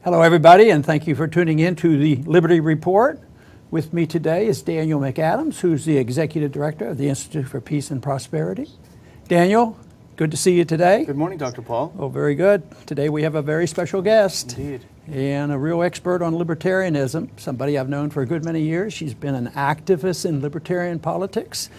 Hello, everybody, and thank you for tuning in to the Liberty Report. With me today is Daniel McAdams, who's the Executive Director of the Institute for Peace and Prosperity. Daniel, good to see you today. Good morning, Dr. Paul. Oh, very good. Today we have a very special guest. Indeed. And a real expert on libertarianism, somebody I've known for a good many years. She's been an activist in libertarian politics,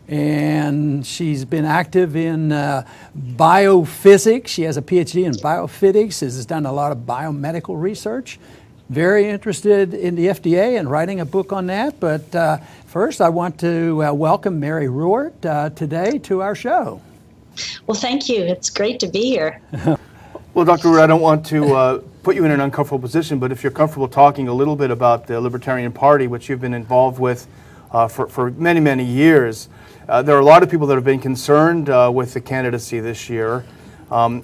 and she's been active in biophysics. She has a PhD in biophysics, has done a lot of biomedical research. Very interested in the FDA and writing a book on that. But first, I want to welcome J Ruwart today to our show. Well, thank you. It's great to be here. Well, Dr. Ruwart, I don't want to put you in an uncomfortable position, but if you're comfortable talking a little bit about the Libertarian Party, which you've been involved with for many, many years, there are a lot of people that have been concerned with the candidacy this year.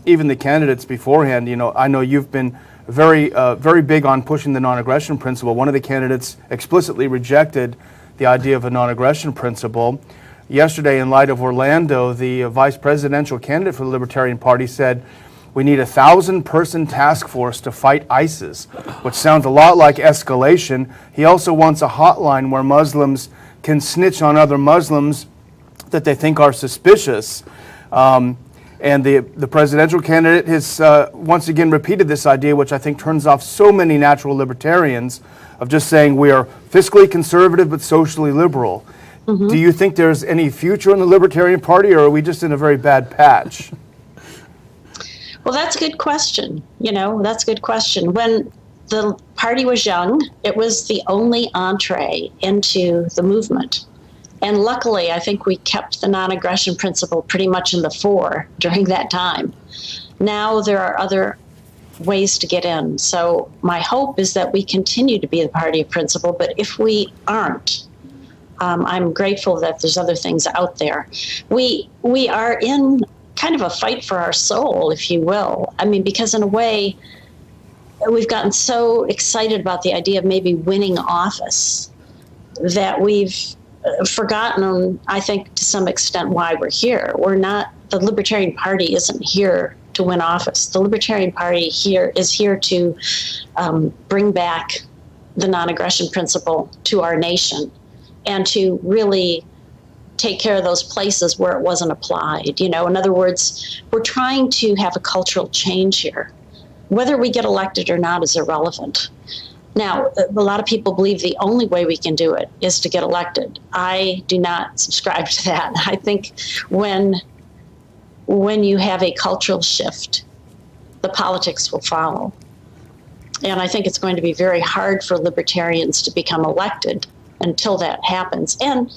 Even the candidates beforehand, I know you've been very big on pushing the non-aggression principle. One of the candidates explicitly rejected the idea of a non-aggression principle. Yesterday, in light of Orlando, the vice presidential candidate for the Libertarian Party said, "We need a 1,000-person task force to fight ISIS," which sounds a lot like escalation. He also wants a hotline where Muslims can snitch on other Muslims that they think are suspicious. And the presidential candidate has once again repeated this idea, which I think turns off so many natural libertarians, of just saying we are fiscally conservative but socially liberal. Mm-hmm. Do you think there's any future in the Libertarian Party, or are we just in a very bad patch? Well, that's a good question. That's a good question. When the party was young, it was the only entree into the movement. And luckily, I think we kept the non-aggression principle pretty much in the fore during that time. Now there are other ways to get in. So my hope is that we continue to be the party of principle, but if we aren't, I'm grateful that there's other things out there. We are in kind of a fight for our soul, if you will. I mean, because in a way, we've gotten so excited about the idea of maybe winning office that we've forgotten, I think, to some extent, why we're here. The Libertarian Party isn't here to win office. The Libertarian Party is here to bring back the non-aggression principle to our nation and to really take care of those places where it wasn't applied. In other words, we're trying to have a cultural change here. Whether we get elected or not is irrelevant. Now, a lot of people believe the only way we can do it is to get elected. I do not subscribe to that. I think when you have a cultural shift, the politics will follow. And I think it's going to be very hard for libertarians to become elected until that happens. And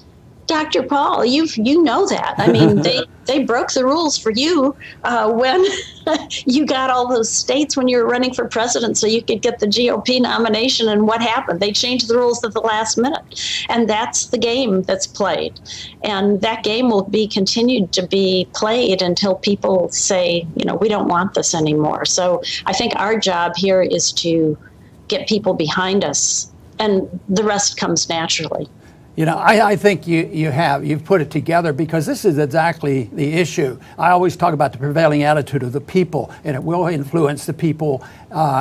Dr. Paul, you know that. I mean, they broke the rules for you when you got all those states when you were running for president so you could get the GOP nomination. And what happened? They changed the rules at the last minute. And that's the game that's played. And that game will be continued to be played until people say, we don't want this anymore. So I think our job here is to get people behind us, and the rest comes naturally. I think you've put it together, because this is exactly the issue. I always talk about the prevailing attitude of the people, and it will influence the people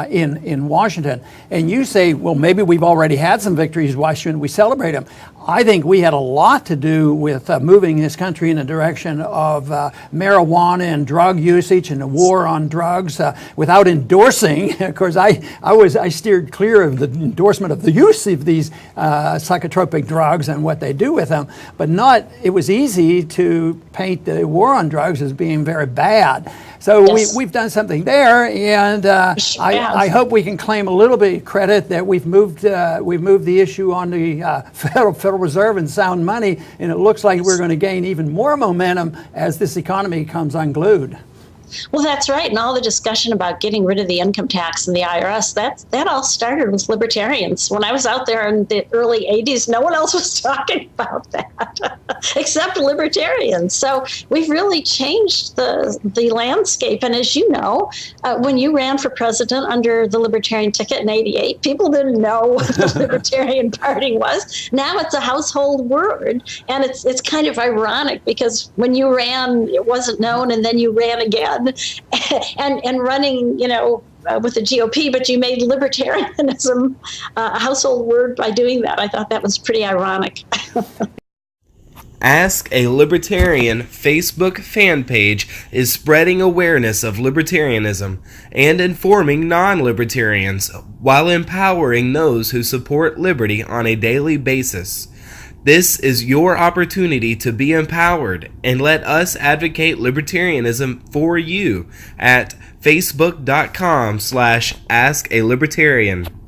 in Washington. And you say, well, maybe we've already had some victories. Why shouldn't we celebrate them? I think we had a lot to do with moving this country in the direction of marijuana and drug usage and the war on drugs without endorsing. Of course, I steered clear of the endorsement of the use of these psychotropic drugs and what they do with them, but it was easy to paint the war on drugs as being very bad. So yes. we've done something there, and I hope we can claim a little bit of credit that we've moved the issue on the Federal Reserve and sound money, and it looks like we're going to gain even more momentum as this economy comes unglued. Well, that's right. And all the discussion about getting rid of the income tax and the IRS, that all started with libertarians. When I was out there in the early 80s, no one else was talking about that except libertarians. So we've really changed the landscape. And as you know, when you ran for president under the Libertarian ticket in 88, people didn't know what the Libertarian Party was. Now it's a household word. And it's kind of ironic, because when you ran, it wasn't known, and then you ran again. And running, with the GOP, but you made libertarianism a household word by doing that. I thought that was pretty ironic. Ask a Libertarian Facebook fan page is spreading awareness of libertarianism and informing non-libertarians while empowering those who support liberty on a daily basis. This is your opportunity to be empowered, and let us advocate libertarianism for you at facebook.com/askalibertarian.